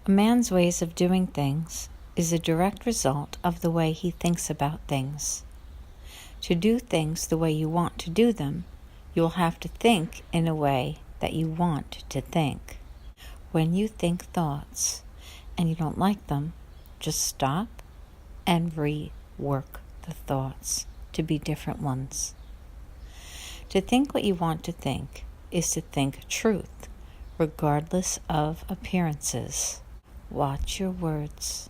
A man's ways of doing things is a direct result of the way he thinks about things. To do things the way you want to do them, you will have to think in a way that you want to think. When you think thoughts and you don't like them, just stop and rework the thoughts to be different ones. To think what you want to think is to think truth, regardless of appearances. Watch your words.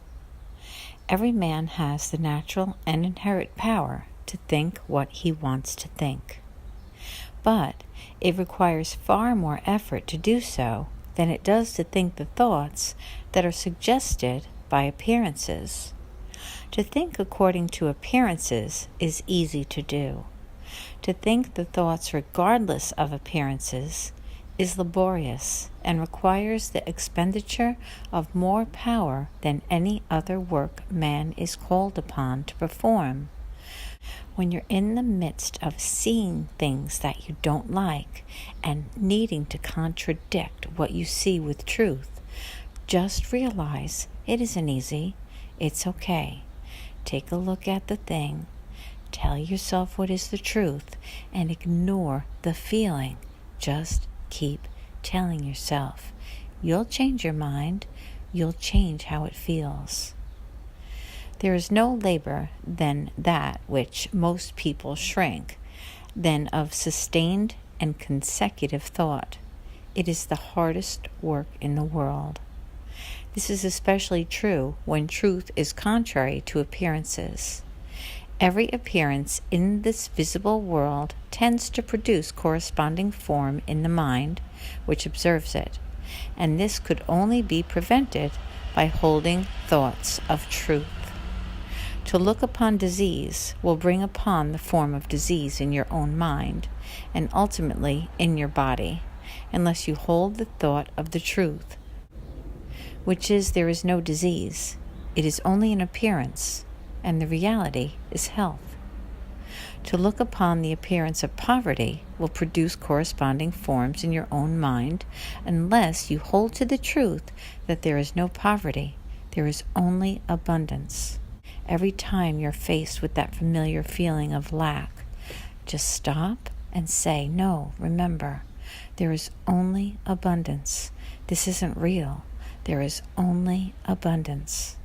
Every man has the natural and inherent power to think what he wants to think. But it requires far more effort to do so than it does to think the thoughts that are suggested by appearances. To think according to appearances is easy to do. To think the thoughts regardless of appearances is laborious and requires the expenditure of more power than any other work man is called upon to perform. When you're in the midst of seeing things that you don't like and needing to contradict what you see with truth, just realize it isn't easy. It's okay. Take a look at the thing, tell yourself what is the truth, and ignore the feeling. Just keep telling yourself. You'll change your mind. You'll change how it feels. There is no labor than that which most people shrink, than of sustained and consecutive thought. It is the hardest work in the world. This is especially true when truth is contrary to appearances. Every appearance in this visible world tends to produce corresponding form in the mind which observes it, and this could only be prevented by holding thoughts of truth. To look upon disease will bring upon the form of disease in your own mind, and ultimately in your body, unless you hold the thought of the truth, which is there is no disease. It is only an appearance, and the reality is health. To look upon the appearance of poverty will produce corresponding forms in your own mind, unless you hold to the truth that there is no poverty, there is only abundance. Every time you're faced with that familiar feeling of lack, just stop and say, no, remember, there is only abundance. This isn't real. There is only abundance.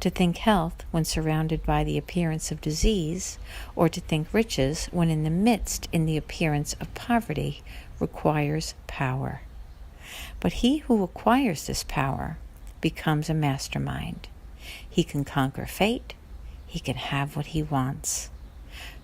To think health when surrounded by the appearance of disease, or to think riches when in the appearance of poverty, requires power. But he who acquires this power becomes a mastermind. He can conquer fate. He can have what he wants.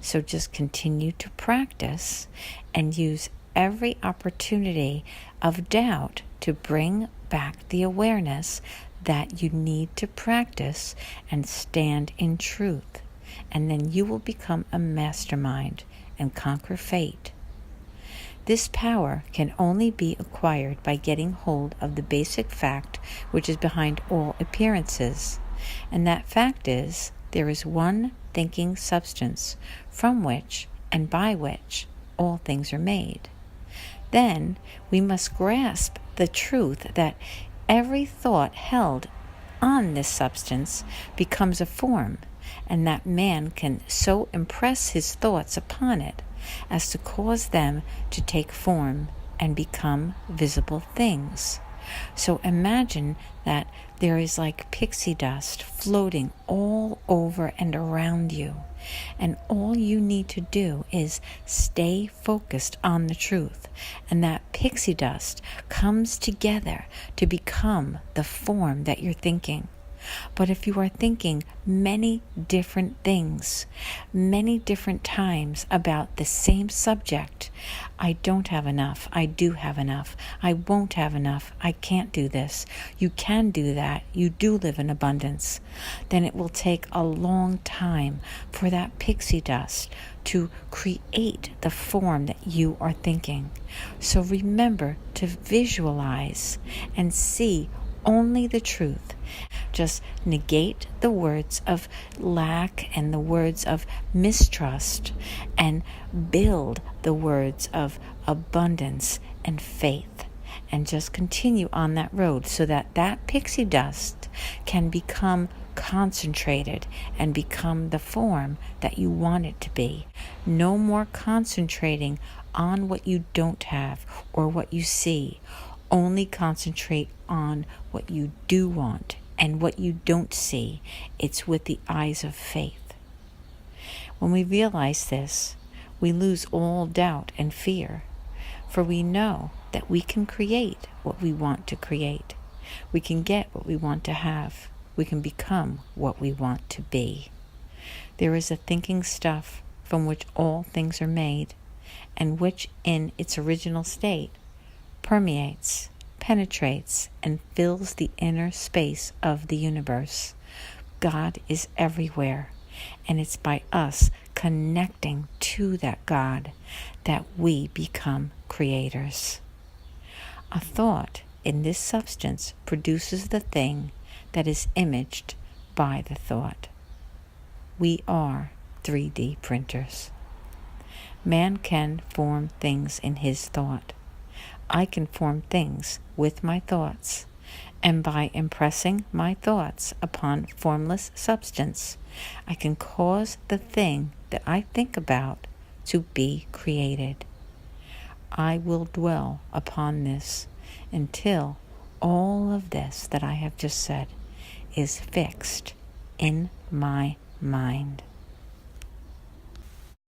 So just continue to practice and use every opportunity of doubt to bring back the awareness that you need to practice and stand in truth, and then you will become a mastermind and conquer fate. This power can only be acquired by getting hold of the basic fact which is behind all appearances, and that fact is there is one thinking substance from which and by which all things are made. Then we must grasp the truth that every thought held on this substance becomes a form, and that man can so impress his thoughts upon it as to cause them to take form and become visible things. So imagine that there is like pixie dust floating all over and around you, and all you need to do is stay focused on the truth, and that pixie dust comes together to become the form that you're thinking. But if you are thinking many different things, many different times about the same subject, I don't have enough, I do have enough, I won't have enough, I can't do this, you can do that, you do live in abundance, then it will take a long time for that pixie dust to create the form that you are thinking. So remember to visualize and see only the truth. Just negate the words of lack and the words of mistrust, and build the words of abundance and faith. and just continue on that road so that that pixie dust can become concentrated and become the form that you want it to be. No more concentrating on what you don't have or what you see. Only concentrate on what you do want and what you don't see. It's with the eyes of faith. When we realize this, we lose all doubt and fear, for we know that we can create what we want to create. We can get what we want to have. We can become what we want to be. There is a thinking stuff from which all things are made, and which in its original state permeates, penetrates, and fills the inner space of the universe. God is everywhere, and it's by us connecting to that God that we become creators. A thought in this substance produces the thing that is imaged by the thought. We are 3D printers. Man can form things in his thought. I can form things with my thoughts, and by impressing my thoughts upon formless substance, I can cause the thing that I think about to be created. I will dwell upon this until all of this that I have just said is fixed in my mind.